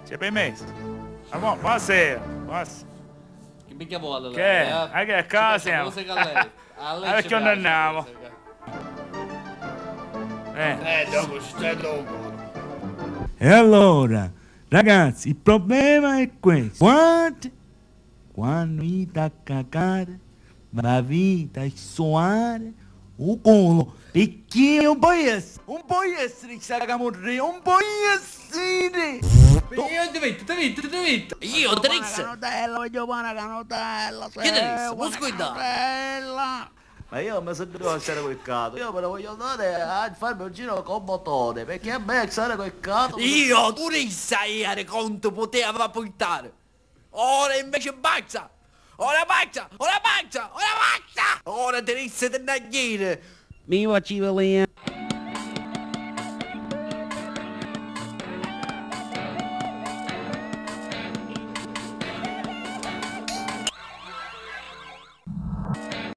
C'è permesso? Ma buonasera. Che mica vuole Che? lei, Ma che cosa siamo? Cosa che a lei? A lei Perché non andiamo? Dopo stai dopo. E allora, ragazzi, il problema è questo. Quando ita a cagare, la vita è suare, o culo, perché non può essere che sta camorrea, non può essere. Io ti metto. Io, Trix. Voglio una canotella, Che Trix? Non sguidare. Ma io mi sono dovuto essere quel cato, io me lo voglio andare a farmi un giro con motore, perché a me essere quel cato... Io, pure sai quanto poteva portare. Ora invece basta. Ora basta. Ora Trix te nagliere. Mi faccio valere.